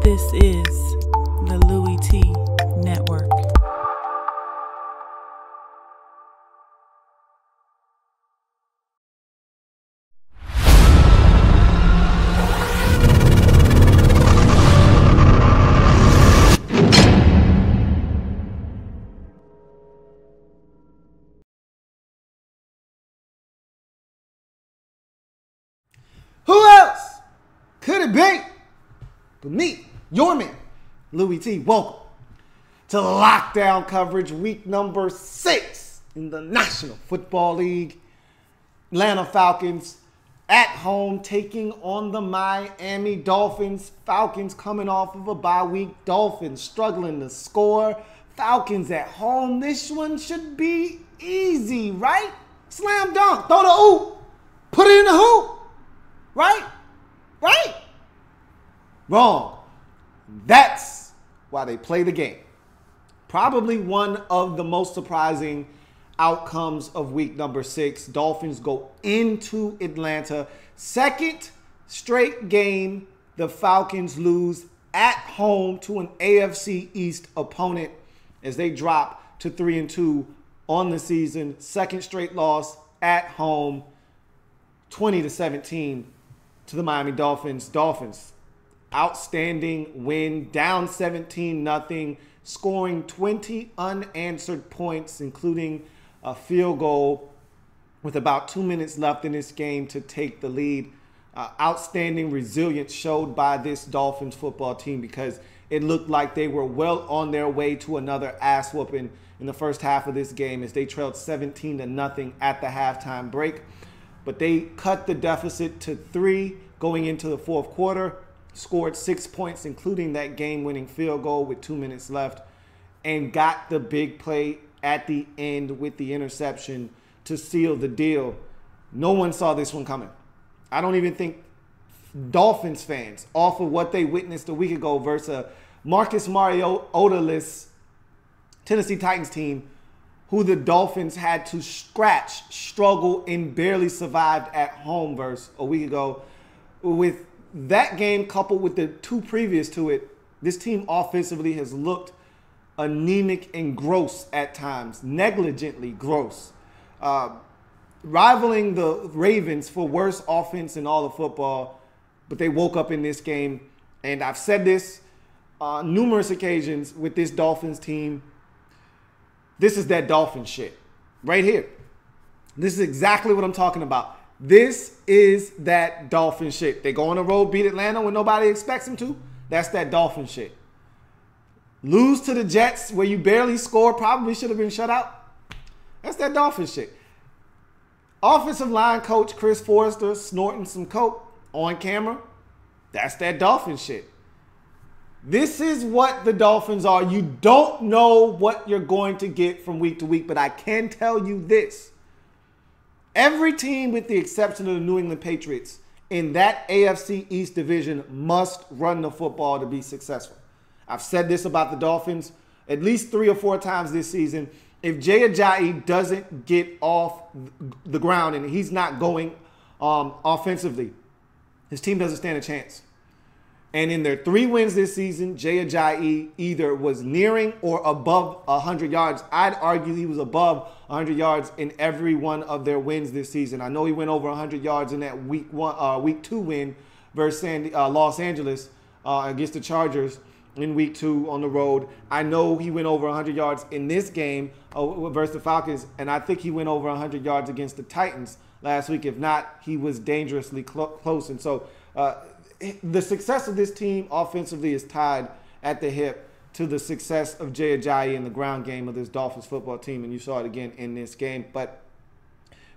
This is the Louie T Network. Who else could it be but me, your man, Louie T? Welcome to lockdown coverage, week number 6 in the National Football League. Atlanta Falcons at home taking on the Miami Dolphins. Falcons coming off of a bye week. Dolphins struggling to score. Falcons at home. This one should be easy, right? Slam dunk. Throw the oop. Put it in the hoop. Right? Right? Wrong. That's why they play the game. Probably one of the most surprising outcomes of week number 6. Dolphins go into Atlanta. Second straight game the Falcons lose at home to an AFC East opponent as they drop to 3-2 on the season. Second straight loss at home, 20-17 to the Miami Dolphins. Dolphins, outstanding win, down 17-0, scoring 20 unanswered points, including a field goal with about 2 minutes left in this game to take the lead. Outstanding resilience showed by this Dolphins football team because it looked like they were well on their way to another ass whooping in the first half of this game as they trailed 17-0 at the halftime break. But they cut the deficit to 3 going into the fourth quarter, scored 6 points, including that game-winning field goal with 2 minutes left, and got the big play at the end with the interception to seal the deal. No one saw this one coming. I don't even think Dolphins fans, off of what they witnessed a week ago versus a Marcus Mariota-less Tennessee Titans team, who the Dolphins had to scratch, struggle, and barely survived at home versus a week ago. With that game coupled with the 2 previous to it, this team offensively has looked anemic and gross at times, negligently gross, rivaling the Ravens for worst offense in all of football. But they woke up in this game, and I've said this on numerous occasions with this Dolphins team. This is that Dolphin shit right here. This is exactly what I'm talking about. This is that Dolphin shit. They go on the road, beat Atlanta when nobody expects them to. That's that Dolphin shit. Lose to the Jets where you barely scored, probably should have been shut out. That's that Dolphin shit. Offensive line coach Chris Forrester snorting some coke on camera. That's that Dolphin shit. This is what the Dolphins are. You don't know what you're going to get from week to week, but I can tell you this. Every team, with the exception of the New England Patriots, in that AFC East division must run the football to be successful. I've said this about the Dolphins at least 3 or 4 times this season. If Jay Ajayi doesn't get off the ground and he's not going offensively, his team doesn't stand a chance. And in their 3 wins this season, Jay Ajayi either was nearing or above 100 yards. I'd argue he was above 100 yards in every one of their wins this season. I know he went over 100 yards in that week 2 win versus Los Angeles against the Chargers in week 2 on the road. I know he went over 100 yards in this game versus the Falcons, and I think he went over 100 yards against the Titans last week. If not, he was dangerously close. And so the success of this team offensively is tied at the hip to the success of Jay Ajayi in the ground game of this Dolphins football team, and you saw it again in this game. But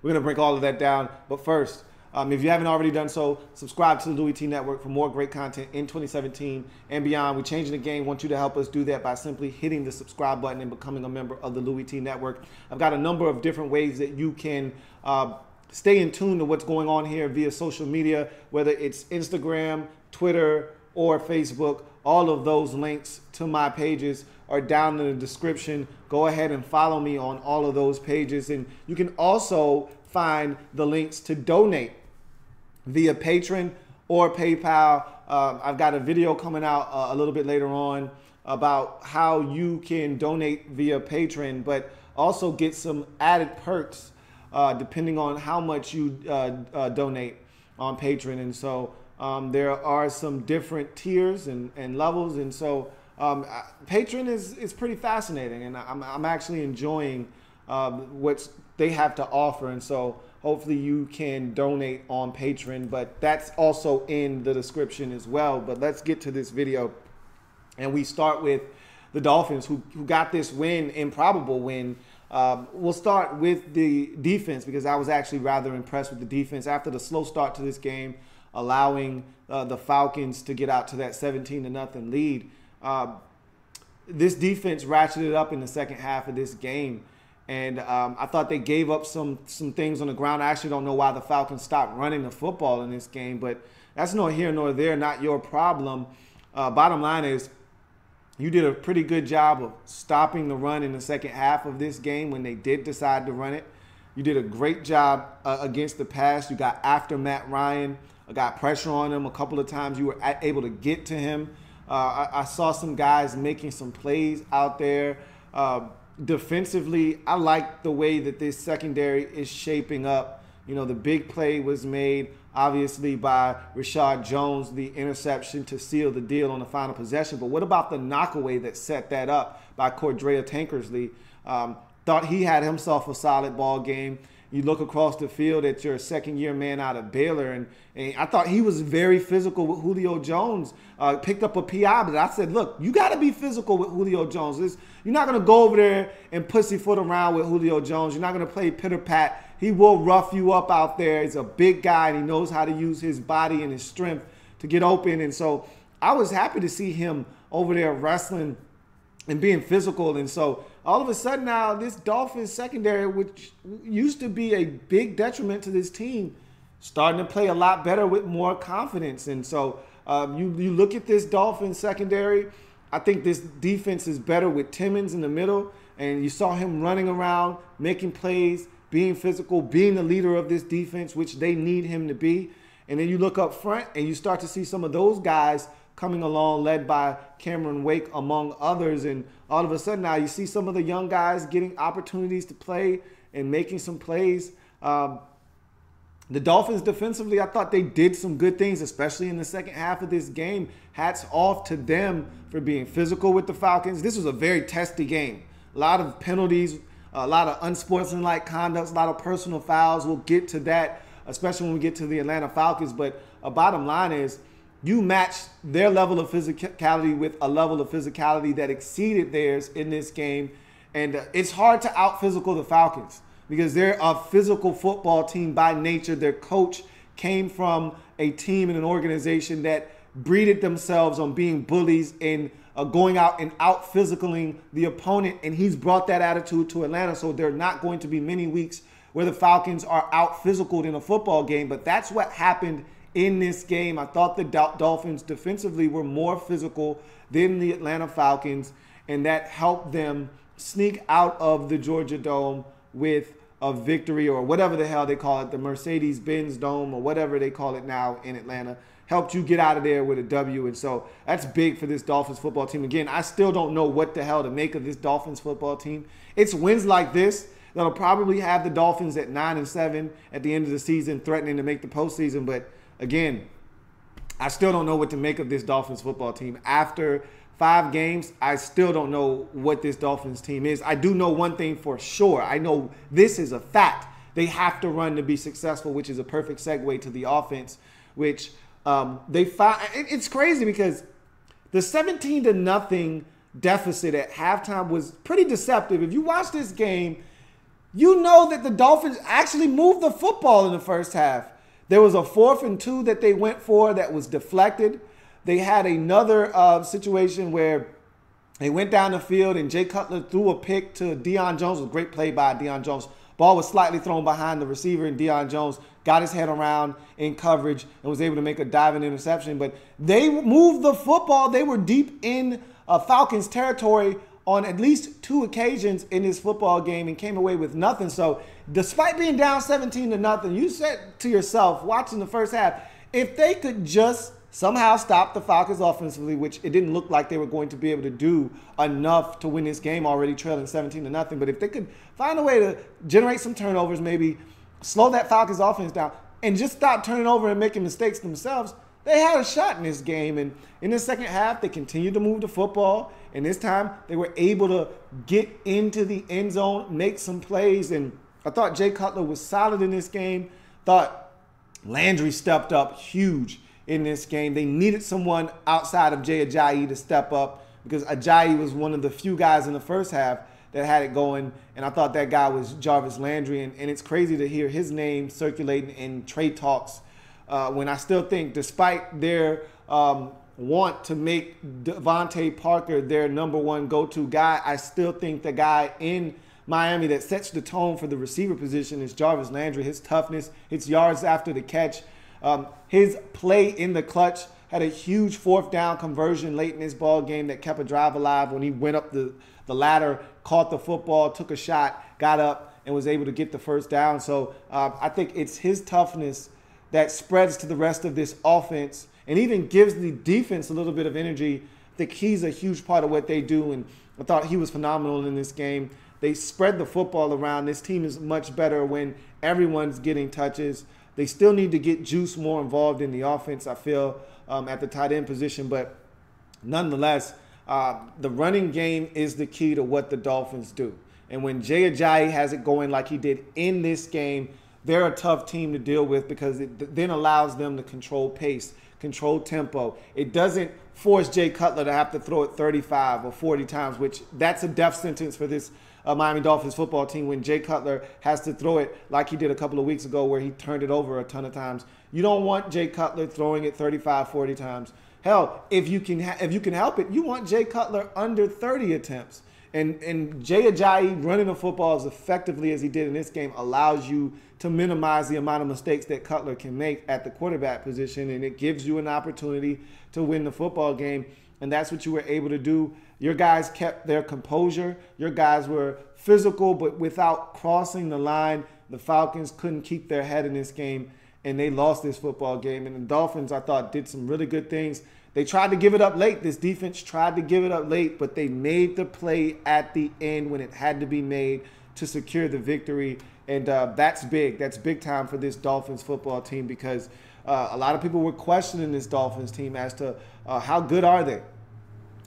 we're going to break all of that down. But first, if you haven't already done so, subscribe to the Louie T Network for more great content in 2017 and beyond. We're changing the game. Want you to help us do that by simply hitting the subscribe button and becoming a member of the Louie T Network. I've got a number of different ways that you can stay in tune to what's going on here via social media, whether it's Instagram, Twitter, or Facebook. All of those links to my pages are down in the description. Go ahead and follow me on all of those pages. And you can also find the links to donate via Patreon or PayPal. I've got a video coming out a little bit later on about how you can donate via Patreon, but also get some added perks depending on how much you donate on Patreon. And so there are some different tiers and levels. And so Patreon is pretty fascinating, and I'm actually enjoying what they have to offer. And so hopefully you can donate on Patreon, but that's also in the description as well. But let's get to this video. And we start with the Dolphins, who got this win, improbable win. We'll start with the defense, because I was actually rather impressed with the defense after the slow start to this game, allowing the Falcons to get out to that 17-0 lead. This defense ratcheted up in the second half of this game. And I thought they gave up some things on the ground. I actually don't know why the Falcons stopped running the football in this game, but that's nor here nor there, not your problem. Bottom line is, you did a pretty good job of stopping the run in the second half of this game when they did decide to run it. You did a great job against the pass. You got after Matt Ryan, got pressure on him a couple of times. You were able to get to him. I saw some guys making some plays out there. Defensively, I like the way that this secondary is shaping up. You know, the big play was made, obviously, by Rashad Jones, the interception to seal the deal on the final possession. But what about the knockaway that set that up by Cordrea Tankersley? Thought he had himself a solid ball game. You look across the field at your second-year man out of Baylor, and I thought he was very physical with Julio Jones. Picked up a PI, but I said, look, you got to be physical with Julio Jones. You're not going to go over there and pussyfoot around with Julio Jones. You're not going to play pitter-pat. He will rough you up out there. He's a big guy, and he knows how to use his body and his strength to get open. And so I was happy to see him over there wrestling and being physical. And so all of a sudden now, this Dolphins secondary, which used to be a big detriment to this team, starting to play a lot better with more confidence. And so you look at this Dolphins secondary, I think this defense is better with Timmons in the middle. And you saw him running around, making plays, being physical, being the leader of this defense, which they need him to be. And then you look up front and you start to see some of those guys coming along, led by Cameron Wake, among others. And all of a sudden now you see some of the young guys getting opportunities to play and making some plays. The Dolphins defensively, I thought they did some good things, especially in the second half of this game. Hats off to them for being physical with the Falcons. This was a very testy game. A lot of penalties, a lot of unsportsmanlike conducts, a lot of personal fouls. We'll get to that, especially when we get to the Atlanta Falcons. But bottom line is, you matched their level of physicality with a level of physicality that exceeded theirs in this game. And it's hard to out-physical the Falcons because they're a physical football team by nature. Their coach came from a team and an organization that breeded themselves on being bullies and going out and out-physicaling the opponent. And he's brought that attitude to Atlanta. So there are not going to be many weeks where the Falcons are out-physicaled in a football game. But that's what happened in this game. I thought the Dolphins defensively were more physical than the Atlanta Falcons, and that helped them sneak out of the Georgia Dome with a victory, or whatever the hell they call it, the Mercedes-Benz Dome, or whatever they call it now in Atlanta. Helped you get out of there with a W, and so that's big for this Dolphins football team. Again, I still don't know what the hell to make of this Dolphins football team. It's wins like this that'll probably have the Dolphins at 9-7 at the end of the season, threatening to make the postseason, but again, I still don't know what to make of this Dolphins football team. After 5 games, I still don't know what this Dolphins team is. I do know one thing for sure. I know this is a fact. They have to run to be successful, which is a perfect segue to the offense, which they found. It's crazy because the 17-0 deficit at halftime was pretty deceptive. If you watch this game, you know that the Dolphins actually moved the football in the first half. There was a 4th and 2 that they went for that was deflected. They had another situation where they went down the field and Jay Cutler threw a pick to Deion Jones. It was a great play by Deion Jones. Ball was slightly thrown behind the receiver, and Deion Jones got his head around in coverage and was able to make a diving interception. But they moved the football. They were deep in Falcons territory on at least 2 occasions in this football game and came away with nothing. So despite being down 17-0, you said to yourself, watching the first half, if they could just somehow stop the Falcons offensively, which it didn't look like they were going to be able to do enough to win this game already trailing 17-0. But if they could find a way to generate some turnovers, maybe slow that Falcons offense down and just stop turning over and making mistakes themselves, they had a shot in this game. And in the second half, they continued to move the football. And this time, they were able to get into the end zone, make some plays. And I thought Jay Cutler was solid in this game. Thought Landry stepped up huge in this game. They needed someone outside of Jay Ajayi to step up because Ajayi was one of the few guys in the first half that had it going. And I thought that guy was Jarvis Landry. And it's crazy to hear his name circulating in trade talks when I still think, despite their want to make Devontae Parker their number one go-to guy, I still think the guy in Miami that sets the tone for the receiver position is Jarvis Landry. His toughness, his yards after the catch, his play in the clutch, had a huge 4th down conversion late in this ball game that kept a drive alive when he went up the ladder, caught the football, took a shot, got up, and was able to get the 1st down. So I think it's his toughness that spreads to the rest of this offense and even gives the defense a little bit of energy. I think he's a huge part of what they do, and I thought he was phenomenal in this game. They spread the football around. This team is much better when everyone's getting touches. They still need to get Juice more involved in the offense, I feel, at the tight end position. But nonetheless, the running game is the key to what the Dolphins do. And when Jay Ajayi has it going like he did in this game, they're a tough team to deal with because it then allows them to control pace, control tempo. It doesn't force Jay Cutler to have to throw it 35 or 40 times, which that's a death sentence for this Miami Dolphins football team when Jay Cutler has to throw it like he did a couple of weeks ago where he turned it over a ton of times. You don't want Jay Cutler throwing it 35, 40 times. Hell, if you can help it, you want Jay Cutler under 30 attempts. And Jay Ajayi running the football as effectively as he did in this game allows you to minimize the amount of mistakes that Cutler can make at the quarterback position, and it gives you an opportunity to win the football game. And that's what you were able to do. Your guys kept their composure. Your guys were physical, but without crossing the line. The Falcons couldn't keep their head in this game, and they lost this football game. And the Dolphins, I thought, did some really good things. They tried to give it up late. This defense tried to give it up late, but they made the play at the end when it had to be made to secure the victory. And that's big. That's big time for this Dolphins football team because a lot of people were questioning this Dolphins team as to how good are they?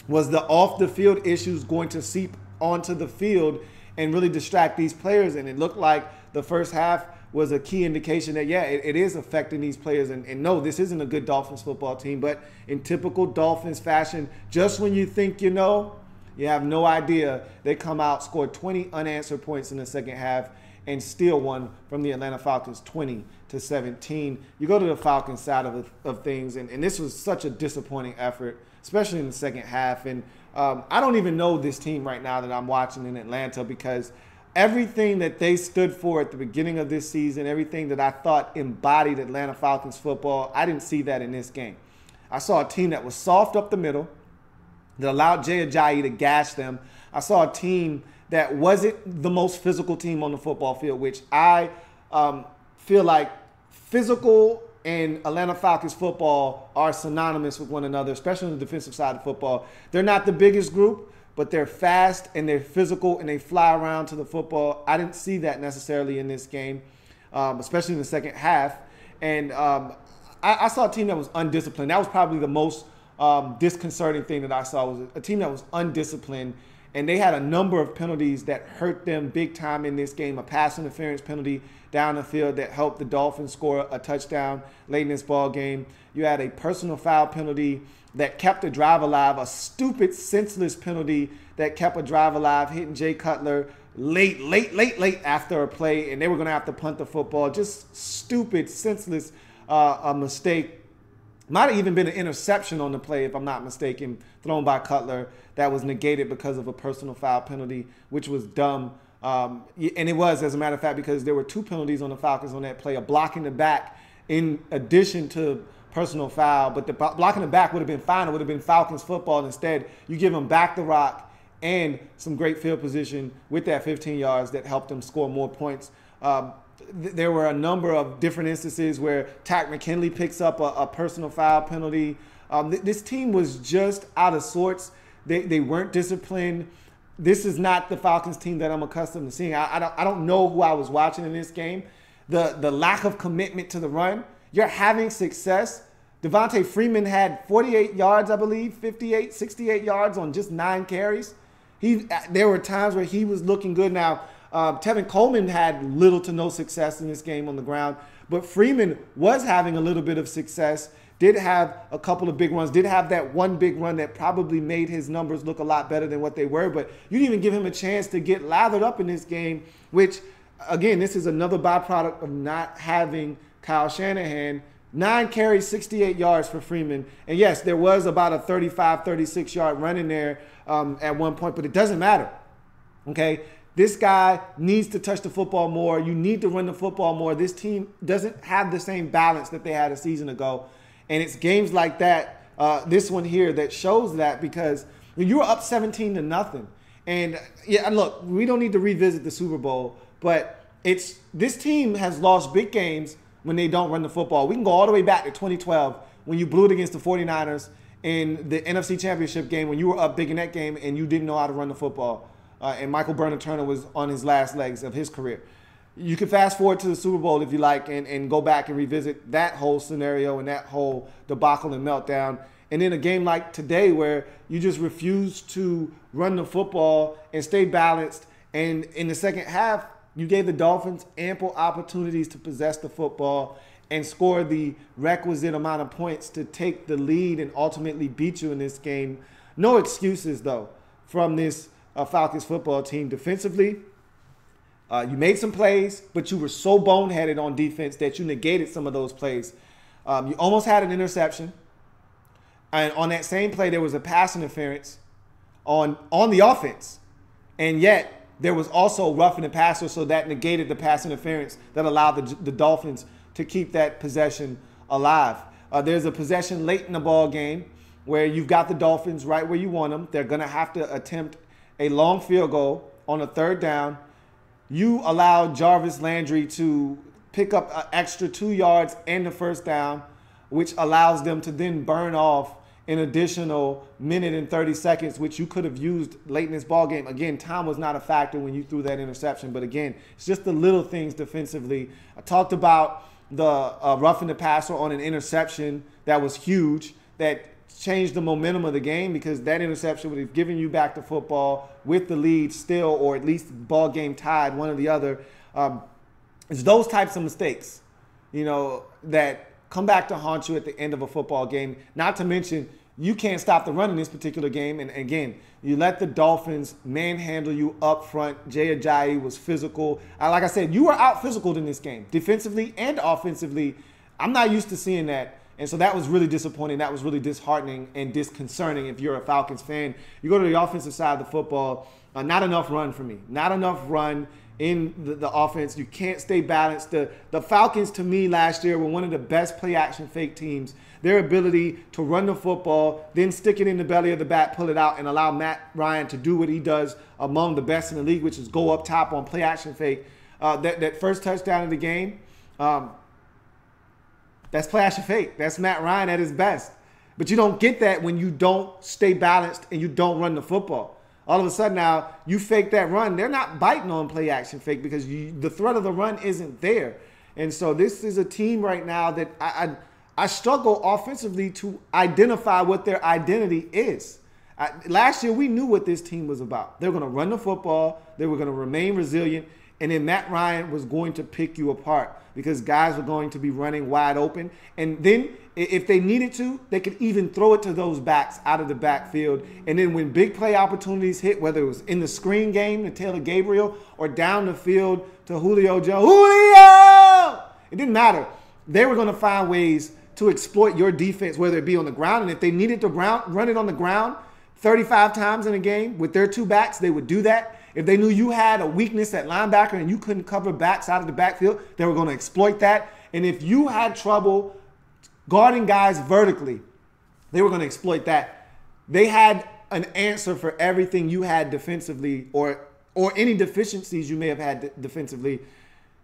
Was the off-the-field issues going to seep onto the field and really distract these players? And it looked like the first half was a key indication that, yeah, it is affecting these players. And no, this isn't a good Dolphins football team. But in typical Dolphins fashion, just when you think you know, you have no idea. They come out, scored 20 unanswered points in the second half, and still won from the Atlanta Falcons 20-17. You go to the Falcons side of things, and this was such a disappointing effort, especially in the second half. And I don't even know this team right now that I'm watching in Atlanta because everything that they stood for at the beginning of this season, everything that I thought embodied Atlanta Falcons football, I didn't see that in this game. I saw a team that was soft up the middle, that allowed Jay Ajayi to gash them. I saw a team that wasn't the most physical team on the football field, which I feel like physical and Atlanta Falcons football are synonymous with one another, especially on the defensive side of football. They're not the biggest group, but they're fast and they're physical and they fly around to the football. I didn't see that necessarily in this game, especially in the second half. And I saw a team that was undisciplined. That was probably the most disconcerting thing that I saw, was a team that was undisciplined. And they had a number of penalties that hurt them big time in this game. A pass interference penalty down the field that helped the Dolphins score a touchdown late in this ball game. You had a personal foul penalty that kept a drive alive, a stupid, senseless penalty that kept a drive alive, hitting Jay Cutler late after a play, and they were going to have to punt the football. Just stupid, senseless a mistake. Might have even been an interception on the play, if I'm not mistaken, thrown by Cutler that was negated because of a personal foul penalty, which was dumb. And it was, as a matter of fact, because there were two penalties on the Falcons on that play, a block in the back in addition to personal foul. But the block in the back would have been fine. It would have been Falcons football. Instead, you give them back the rock and some great field position with that 15 yards that helped them score more points. There were a number of different instances where Tack McKinley picks up a personal foul penalty. This team was just out of sorts. They weren't disciplined. This is not the Falcons team that I'm accustomed to seeing. I don't know who I was watching in this game. The lack of commitment to the run. You're having success. Devontae Freeman had 48 yards, I believe, 68 yards on just 9 carries. There were times where he was looking good. Now, Tevin Coleman had little to no success in this game on the ground, but Freeman was having a little bit of success, did have a couple of big runs, did have that one big run that probably made his numbers look a lot better than what they were, but you didn't even give him a chance to get lathered up in this game, which, again, this is another byproduct of not having Kyle Shanahan. 9 carries, 68 yards for Freeman. And yes, there was about a 35, 36-yard run in there at one point, but it doesn't matter, okay? This guy needs to touch the football more. You need to run the football more. This team doesn't have the same balance that they had a season ago. And it's games like that, this one here, that shows that, because you were up 17-0. And yeah, look, we don't need to revisit the Super Bowl, but this team has lost big games when they don't run the football. We can go all the way back to 2012 when you blew it against the 49ers in the NFC Championship game, when you were up big in that game and you didn't know how to run the football. And Michael Turner was on his last legs of his career. You can fast forward to the Super Bowl if you like and go back and revisit that whole scenario and that whole debacle and meltdown. And then a game like today where you just refuse to run the football and stay balanced. And in the second half, you gave the Dolphins ample opportunities to possess the football and score the requisite amount of points to take the lead and ultimately beat you in this game. No excuses, though, from this Falcons football team defensively. You made some plays, but you were so boneheaded on defense that you negated some of those plays. You almost had an interception. And on that same play, there was a pass interference on the offense. And yet, there was also roughing the passer, so that negated the pass interference that allowed the Dolphins to keep that possession alive. There's a possession late in the ball game where you've got the Dolphins right where you want them. They're going to have to attempt a long field goal on a 3rd down. You allowed Jarvis Landry to pick up an extra 2 yards and the 1st down, which allows them to then burn off an additional minute and 30 seconds, which you could have used late in this ball game. Again, time was not a factor when you threw that interception. But again, it's just the little things defensively. I talked about the roughing the passer on an interception that was huge, that changed the momentum of the game, because that interception would have given you back the football with the lead still, or at least ball game tied, one or the other. It's those types of mistakes, that come back to haunt you at the end of a football game. Not to mention, you can't stop the run in this particular game. And again, you let the Dolphins manhandle you up front. Jay Ajayi was physical. Like I said, you were out physical in this game, defensively and offensively. I'm not used to seeing that. And so that was really disappointing. That was really disheartening and disconcerting if you're a Falcons fan. You go to the offensive side of the football, not enough run for me. Not enough run in the offense. You can't stay balanced. The Falcons, to me, last year were one of the best play-action fake teams. Their ability to run the football, then stick it in the belly of the bat, pull it out, and allow Matt Ryan to do what he does among the best in the league, which is go up top on play-action fake. That first touchdown of the game, that's play-action fake. That's Matt Ryan at his best. But you don't get that when you don't stay balanced and you don't run the football. All of a sudden now, you fake that run. They're not biting on play-action fake because the threat of the run isn't there. And so this is a team right now that I struggle offensively to identify what their identity is. Last year, we knew what this team was about. They were going to run the football. They were going to remain resilient. And then Matt Ryan was going to pick you apart because guys were going to be running wide open. And then if they needed to, they could even throw it to those backs out of the backfield. And then when big play opportunities hit, whether it was in the screen game to Taylor Gabriel or down the field to Julio Jones, Julio! It didn't matter. They were going to find ways to exploit your defense, whether it be on the ground. And if they needed to run it on the ground 35 times in a game with their two backs, they would do that. If they knew you had a weakness at linebacker and you couldn't cover backs out of the backfield, they were going to exploit that. And if you had trouble guarding guys vertically, they were going to exploit that. They had an answer for everything you had defensively or any deficiencies you may have had defensively.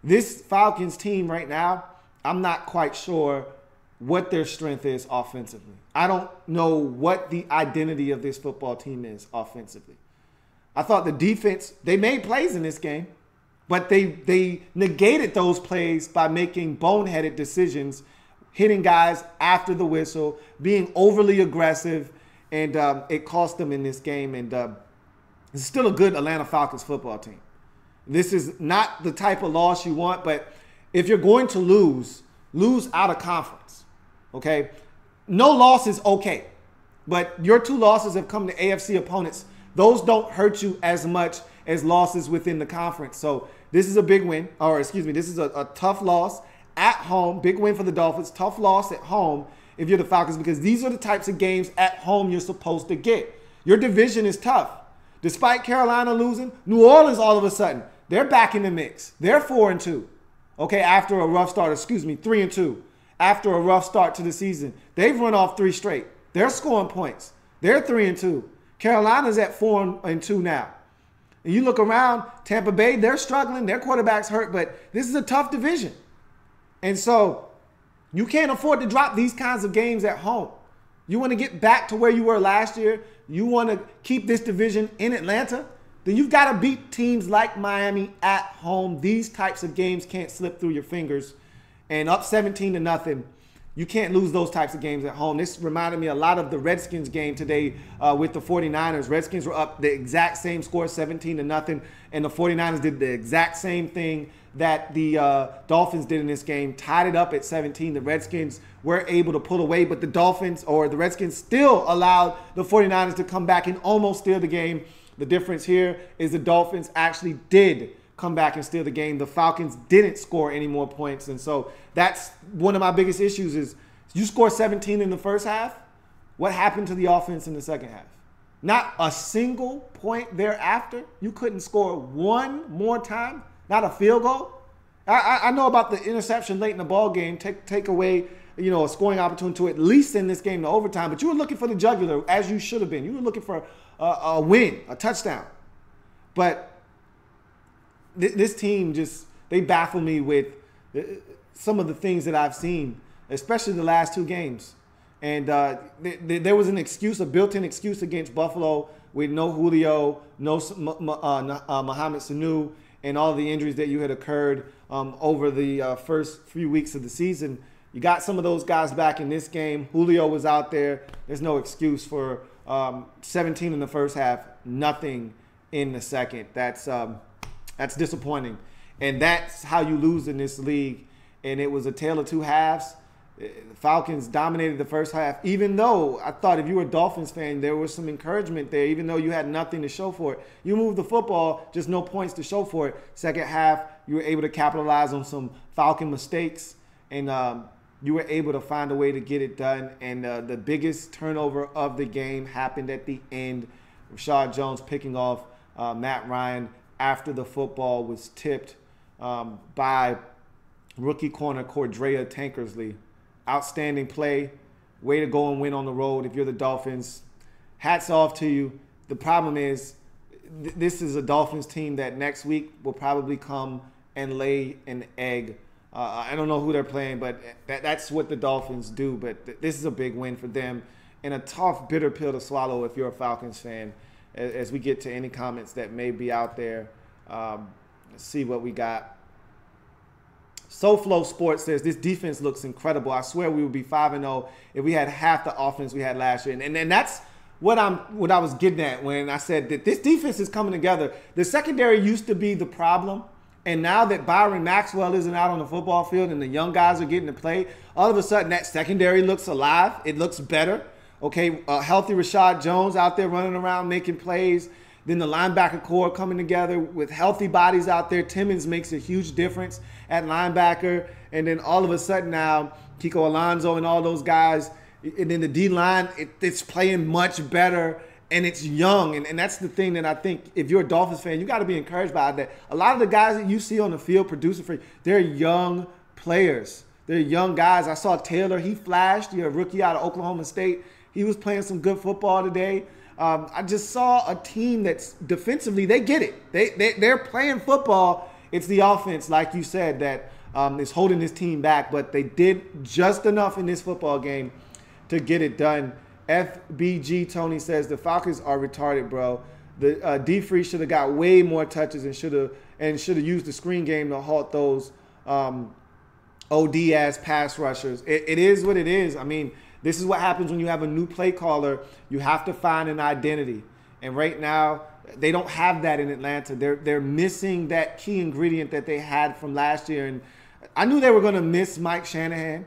This Falcons team right now, I'm not quite sure what their strength is offensively. I don't know what the identity of this football team is offensively. I thought the defense, they made plays in this game, but they negated those plays by making boneheaded decisions, hitting guys after the whistle, being overly aggressive, and it cost them in this game. And it's still a good Atlanta Falcons football team. This is not the type of loss you want, but if you're going to lose out of conference, okay? No loss is okay, but your 2 losses have come to AFC opponents. Those don't hurt you as much as losses within the conference. So this is a big win, this is a tough loss at home. Big win for the Dolphins, tough loss at home if you're the Falcons, because these are the types of games at home you're supposed to get. Your division is tough. Despite Carolina losing, New Orleans all of a sudden, they're back in the mix. They're 4-2. Okay, after a rough start, 3-2. After a rough start to the season. They've run off 3 straight. They're scoring points. They're 3-2. Carolina's at 4-2 now. And you look around, Tampa Bay, they're struggling. Their quarterback's hurt, but this is a tough division. And so you can't afford to drop these kinds of games at home. You want to get back to where you were last year. You want to keep this division in Atlanta. Then you've got to beat teams like Miami at home. These types of games can't slip through your fingers. And up 17-0, you can't lose those types of games at home. This reminded me a lot of the Redskins game today with the 49ers. Redskins were up the exact same score, 17-0, and the 49ers did the exact same thing that the Dolphins did in this game, tied it up at 17. The Redskins were able to pull away, but the Redskins still allowed the 49ers to come back and almost steal the game. The difference here is the Dolphins actually did come back and steal the game. The Falcons didn't score any more points. And so that's one of my biggest issues is you score 17 in the first half. What happened to the offense in the second half? Not a single point thereafter. You couldn't score one more time. Not a field goal. I know about the interception late in the ball game. Take away, a scoring opportunity to at least send this game to overtime. But you were looking for the jugular, as you should have been. You were looking for a win, a touchdown. But this team they baffle me with some of the things that I've seen, especially the last 2 games. And there was an excuse, a built-in excuse against Buffalo with no Julio, no Mohamed Sanu, and all the injuries that you had occurred over the first few weeks of the season. You got some of those guys back in this game. Julio was out there. There's no excuse for 17 in the first half, nothing in the second. That's disappointing. And that's how you lose in this league. And it was a tale of 2 halves. The Falcons dominated the first half, even though I thought if you were a Dolphins fan, there was some encouragement there, even though you had nothing to show for it. You moved the football, just no points to show for it. Second half, you were able to capitalize on some Falcon mistakes, and you were able to find a way to get it done. And the biggest turnover of the game happened at the end. Rashad Jones picking off Matt Ryan after the football was tipped by rookie corner Cordrea Tankersley. Outstanding play. Way to go and win on the road if you're the Dolphins. Hats off to you. The problem is this is a Dolphins team that next week will probably come and lay an egg. I don't know who they're playing, but that's what the Dolphins do. But this is a big win for them and a tough, bitter pill to swallow if you're a Falcons fan. As we get to any comments that may be out there, let's see what we got. SoFlo Sports says, this defense looks incredible. I swear we would be 5-0 if we had half the offense we had last year. And that's what I was getting at when I said that this defense is coming together. The secondary used to be the problem. And now that Byron Maxwell isn't out on the football field and the young guys are getting to play, all of a sudden that secondary looks alive. It looks better. Okay, healthy Rashad Jones out there running around making plays. Then the linebacker core coming together with healthy bodies out there. Timmons makes a huge difference at linebacker. And then all of a sudden now, Kiko Alonso and all those guys, and then the D-line, it's playing much better, and it's young. And that's the thing that I think if you're a Dolphins fan, you got to be encouraged by that. A lot of the guys that you see on the field producing for you, they're young players. They're young guys. I saw Taylor. He flashed. You're a rookie out of Oklahoma State. He was playing some good football today. I just saw a team that's defensively, they get it. They're playing football. It's the offense, like you said, that is holding this team back. But they did just enough in this football game to get it done. FBG Tony says the Falcons are retarded, bro. The D Free should have got way more touches and should have used the screen game to halt those OD ass pass rushers. It is what it is. I mean, this is what happens when you have a new play caller. You have to find an identity, and right now they don't have that in Atlanta. They're missing that key ingredient that they had from last year, and I knew they were going to miss Kyle Shanahan.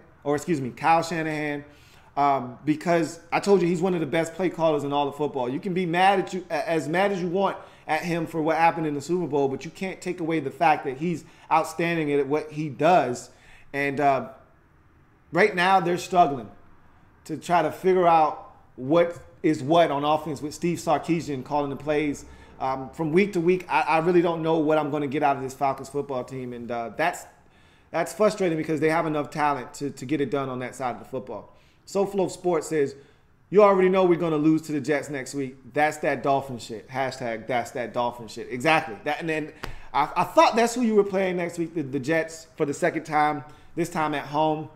Because I told you he's one of the best play callers in all of football. You can be as mad as you want at him for what happened in the Super Bowl, but you can't take away the fact that he's outstanding at what he does. And right now they're struggling to try to figure out what is what on offense with Steve Sarkisian calling the plays. From week to week, I really don't know what I'm going to get out of this Falcons football team, and that's frustrating because they have enough talent to get it done on that side of the football. SoFlo Sports says, you already know we're going to lose to the Jets next week. That's that Dolphin shit. Hashtag that's that Dolphin shit. Exactly. And then I thought that's who you were playing next week, the Jets, for the second time, this time at home.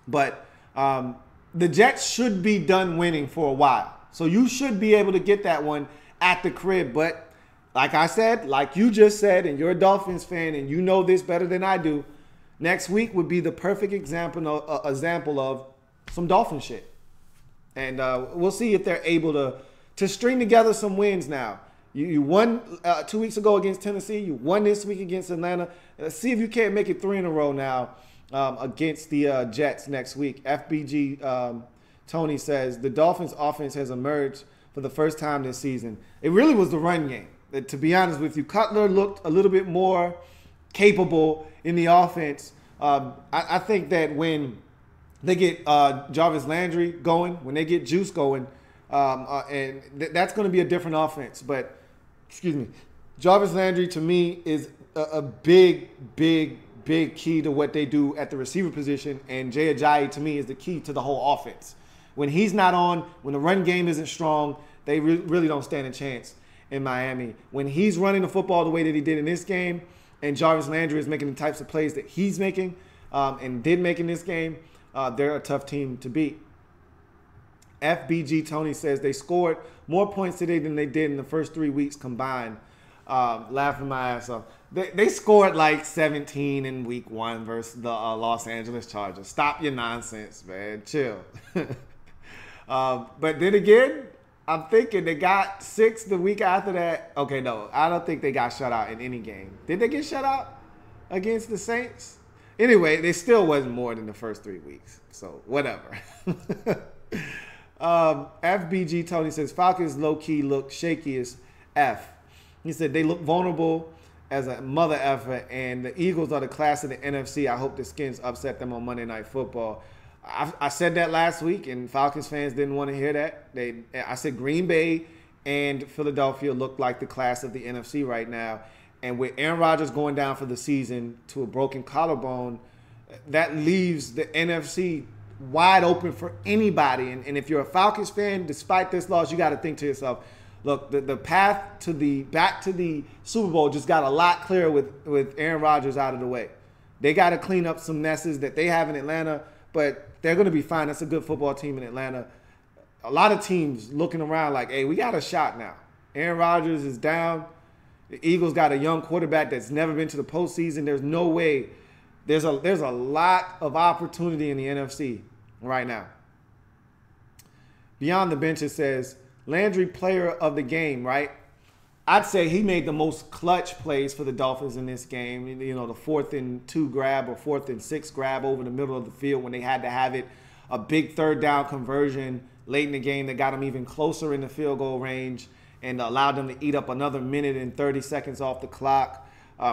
But the Jets should be done winning for a while. So you should be able to get that one at the crib. But like I said, like you just said, and you're a Dolphins fan and you know this better than I do, next week would be the perfect example of some Dolphin shit. And we'll see if they're able to string together some wins now. You won 2 weeks ago against Tennessee. You won this week against Atlanta. Let's see if you can't make it 3 in a row now against the Jets next week. FBG Tony says, the Dolphins offense has emerged for the first time this season. It really was the run game. To be honest with you, Cutler looked a little bit more capable in the offense. I think that when they get Jarvis Landry going, when they get Juice going, and that's going to be a different offense. But, Jarvis Landry to me is a big key to what they do at the receiver position. And Jay Ajayi to me is the key to the whole offense. When he's not on, when the run game isn't strong, they really don't stand a chance in Miami. When he's running the football the way that he did in this game, and Jarvis Landry is making the types of plays that he's making and did make in this game, they're a tough team to beat. FBG Tony says they scored more points today than they did in the first 3 weeks combined. Laughing my ass off. They scored like 17 in week 1 versus the Los Angeles Chargers. Stop your nonsense, man. Chill. But then again, I'm thinking they got 6 the week after that. Okay, no, I don't think they got shut out in any game. Did they get shut out against the Saints? Anyway, they still wasn't more than the first 3 weeks. So, whatever. FBG Tony says, Falcons low-key look shaky as F. He said, they look vulnerable as a mother effer, and the Eagles are the class of the NFC. I hope the Skins upset them on Monday Night Football. I said that last week, and Falcons fans didn't want to hear that. I said Green Bay and Philadelphia look like the class of the NFC right now. And with Aaron Rodgers going down for the season to a broken collarbone, that leaves the NFC wide open for anybody. And if you're a Falcons fan, despite this loss, you got to think to yourself, look, the path to back to the Super Bowl just got a lot clearer with Aaron Rodgers out of the way. They got to clean up some messes that they have in Atlanta, but they're going to be fine. That's a good football team in Atlanta. A lot of teams looking around like, hey, we got a shot now. Aaron Rodgers is down. The Eagles got a young quarterback that's never been to the postseason. There's no way. There's a lot of opportunity in the NFC right now. Beyond the Benches says, Landry player of the game, right? I'd say he made the most clutch plays for the Dolphins in this game. You know, the 4th and 2 grab or 4th and 6 grab over the middle of the field when they had to have it. A big 3rd down conversion late in the game that got them even closer in the field goal range and allowed them to eat up another minute and 30 seconds off the clock.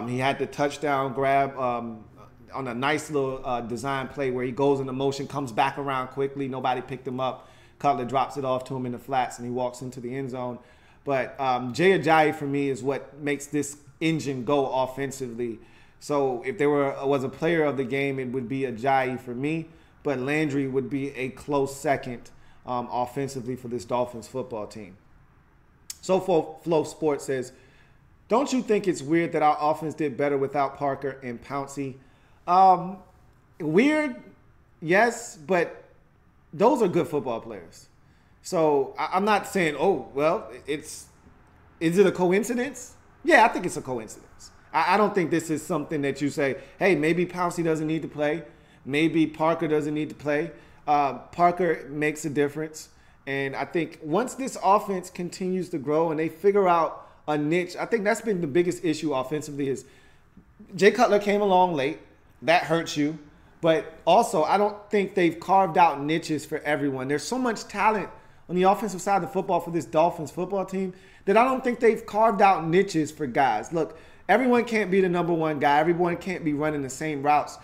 He had the touchdown grab on a nice little design play where he goes into motion, comes back around quickly. Nobody picked him up. Cutler drops it off to him in the flats, and he walks into the end zone. But Jay Ajayi, for me, is what makes this engine go offensively. So if there was a player of the game, it would be Ajayi for me. But Landry would be a close second offensively for this Dolphins football team. Flow Sports says, don't you think it's weird that our offense did better without Parker and Pouncey? Weird, yes, but those are good football players. So I'm not saying, oh, well, is it a coincidence? Yeah, I think it's a coincidence. I don't think this is something that you say, hey, maybe Pouncey doesn't need to play. Maybe Parker doesn't need to play. Parker makes a difference. And I think once this offense continues to grow and they figure out a niche, I think that's been the biggest issue offensively is Jay Cutler came along late. That hurts you. But also, I don't think they've carved out niches for everyone. There's so much talent on the offensive side of the football for this Dolphins football team that I don't think they've carved out niches for guys. Look, everyone can't be the number one guy. Everyone can't be running the same routes.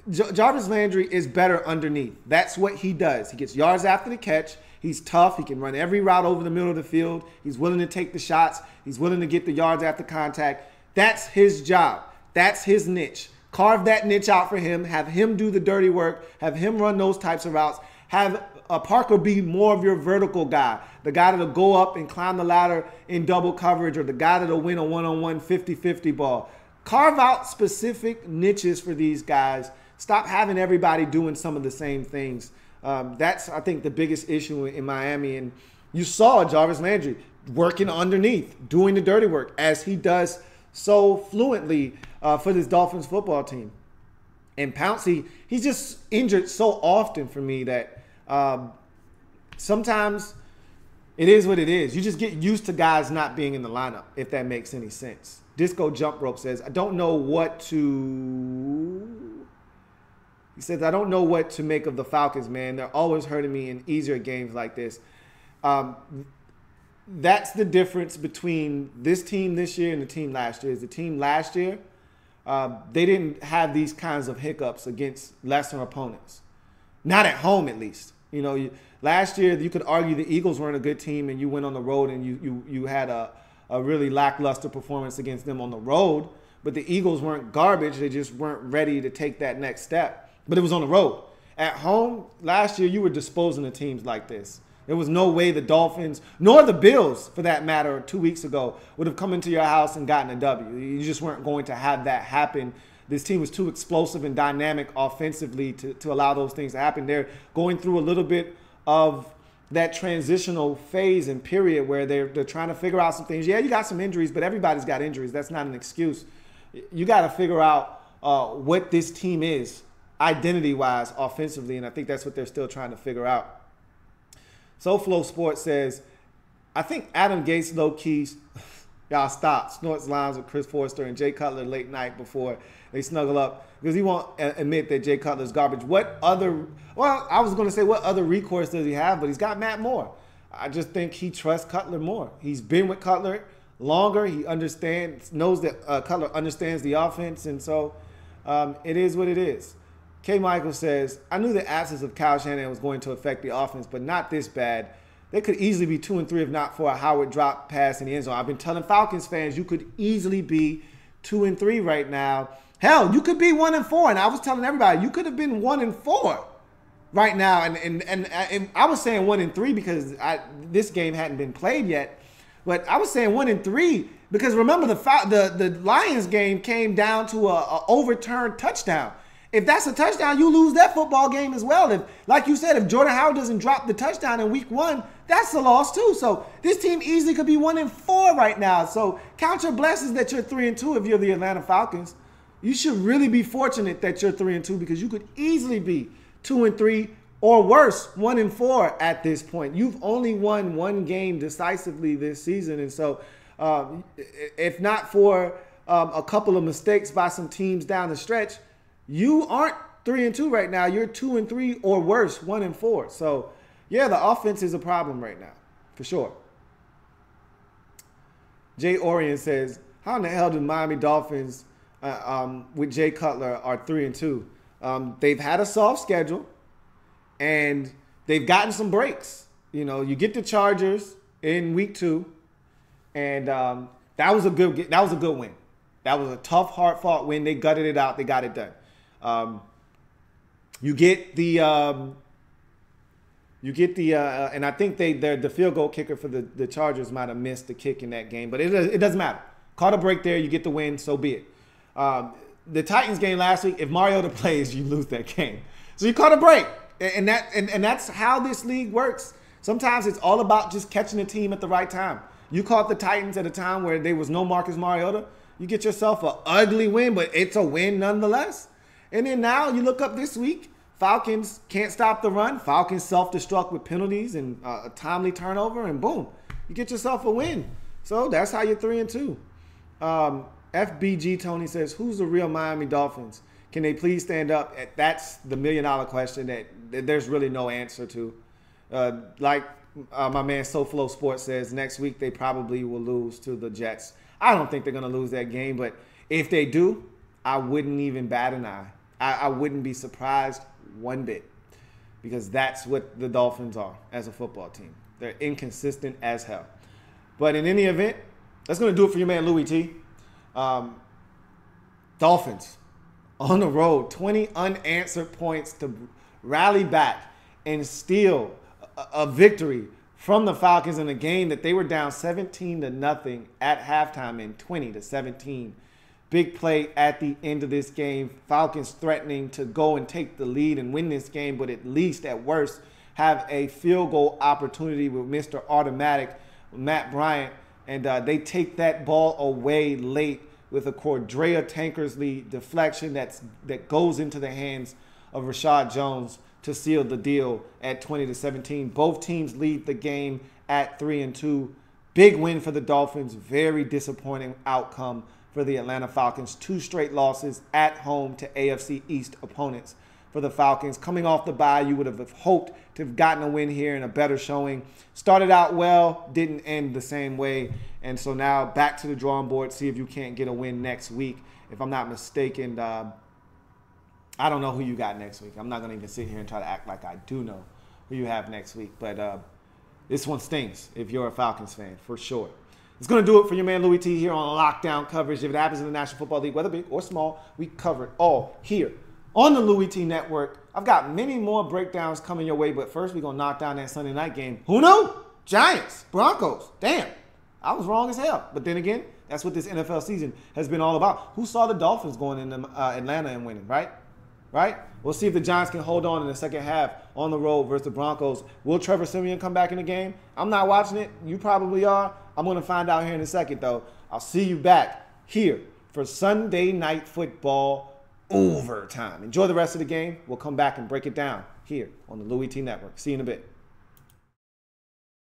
Jarvis Landry is better underneath. That's what he does. He gets yards after the catch. He's tough. He can run every route over the middle of the field. He's willing to take the shots. He's willing to get the yards after contact. That's his job. That's his niche. Carve that niche out for him. Have him do the dirty work. Have him run those types of routes. Have Parker be more of your vertical guy, the guy that'll go up and climb the ladder in double coverage, or the guy that'll win a one-on-one 50-50 ball. Carve out specific niches for these guys. Stop having everybody doing some of the same things. That's, I think, the biggest issue in Miami. And you saw Jarvis Landry working underneath, doing the dirty work, as he does so fluently for this Dolphins football team. And Pouncey, he's just injured so often for me that sometimes it is what it is. You just get used to guys not being in the lineup, if that makes any sense. Disco Jump Rope says, I don't know what to... He says, I don't know what to make of the Falcons, man. They're always hurting me in easier games like this. That's the difference between this team this year and the team last year. Is the team last year, they didn't have these kinds of hiccups against lesser opponents. Not at home, at least. You know, last year you could argue the Eagles weren't a good team, and you went on the road and you had a really lackluster performance against them on the road. But the Eagles weren't garbage. They just weren't ready to take that next step. But it was on the road. At home, last year, you were disposing of teams like this. There was no way the Dolphins, nor the Bills, for that matter, 2 weeks ago, would have come into your house and gotten a W. You just weren't going to have that happen. This team was too explosive and dynamic offensively to allow those things to happen. They're going through a little bit of that transitional phase and period where they're trying to figure out some things. Yeah, you got some injuries, but everybody's got injuries. That's not an excuse. You got to figure out what this team is identity-wise offensively, and I think that's what they're still trying to figure out. SoFlo Sports says, I think Adam Gase low-key, y'all stop, snorts lines with Chris Forrester and Jay Cutler late night before they snuggle up, because he won't admit that Jay Cutler's garbage. I was going to say what other recourse does he have, but he's got Matt Moore. I just think he trusts Cutler more. He's been with Cutler longer. He knows that Cutler understands the offense, and so it is what it is. K. Michael says, I knew the absence of Kyle Shanahan was going to affect the offense, but not this bad. They could easily be 2-3 if not for a Howard drop pass in the end zone. I've been telling Falcons fans you could easily be 2-3 right now. Hell, you could be 1-4. And I was telling everybody you could have been 1-4 right now. And I was saying 1-3 because this game hadn't been played yet. But I was saying 1-3 because remember the Lions game came down to a overturned touchdown. If that's a touchdown, you lose that football game as well. If, like you said, if Jordan Howard doesn't drop the touchdown in week 1, that's a loss too. So this team easily could be 1-4 right now. So count your blessings that you're 3-2 if you're the Atlanta Falcons. You should really be fortunate that you're 3-2 because you could easily be 2-3 or worse, 1-4 at this point. You've only won one game decisively this season. And so if not for a couple of mistakes by some teams down the stretch, you aren't 3-2 right now. You're 2-3 or worse, 1-4. So, yeah, the offense is a problem right now, for sure. Jay Orion says, how in the hell do Miami Dolphins with Jay Cutler are 3-2? They've had a soft schedule, and they've gotten some breaks. You know, you get the Chargers in week 2, and that was a good win. That was a tough, hard-fought win. They gutted it out. They got it done. You get the You get the and I think the field goal kicker for the Chargers might have missed the kick in that game, but it doesn't matter. Caught a break there, you get the win, so be it. The Titans game last week, if Mariota plays, you lose that game. So you caught a break, and that's how this league works. Sometimes it's all about just catching a team at the right time. You caught the Titans at a time where there was no Marcus Mariota. You get yourself an ugly win, but it's a win nonetheless. And then now you look up this week, Falcons can't stop the run. Falcons self-destruct with penalties and a timely turnover, and boom, you get yourself a win. So that's how you're 3-2. FBG Tony says, who's the real Miami Dolphins? Can they please stand up? That's the million-dollar question that there's really no answer to. My man SoFlo Sports says, next week they probably will lose to the Jets. I don't think they're going to lose that game, but if they do, I wouldn't even bat an eye. I wouldn't be surprised one bit, because that's what the Dolphins are as a football team. They're inconsistent as hell. But in any event, that's going to do it for your man Louie T. Dolphins on the road, 20 unanswered points to rally back and steal a victory from the Falcons in a game that they were down 17-0 at halftime and 20-17. Big play at the end of this game. Falcons threatening to go and take the lead and win this game, but at least at worst have a field goal opportunity with Mr. Automatic, Matt Bryant, and they take that ball away late with a Cordrea Tankersley deflection that goes into the hands of Rashad Jones to seal the deal at 20-17. Both teams lead the game at 3-2. Big win for the Dolphins. Very disappointing outcome for the Atlanta Falcons. 2 straight losses at home to AFC East opponents for the Falcons. Coming off the bye, you would have hoped to have gotten a win here and a better showing. Started out well, didn't end the same way. And so now back to the drawing board, see if you can't get a win next week. If I'm not mistaken, I don't know who you got next week. I'm not going to even sit here and try to act like I do know who you have next week. But this one stings if you're a Falcons fan, for sure. It's going to do it for your man Louie T here on Lockdown Coverage. If it happens in the National Football League, whether big or small, we cover it all here on the Louie T Network. I've got many more breakdowns coming your way, but first we're going to knock down that Sunday night game. Who knew? Giants, Broncos. Damn, I was wrong as hell. But then again, that's what this NFL season has been all about. Who saw the Dolphins going into Atlanta and winning, right? Right? We'll see if the Giants can hold on in the second half on the road versus the Broncos. Will Trevor Siemian come back in the game? I'm not watching it. You probably are. I'm going to find out here in a second, though. I'll see you back here for Sunday Night Football overtime. Enjoy the rest of the game. We'll come back and break it down here on the Louie T Network. See you in a bit.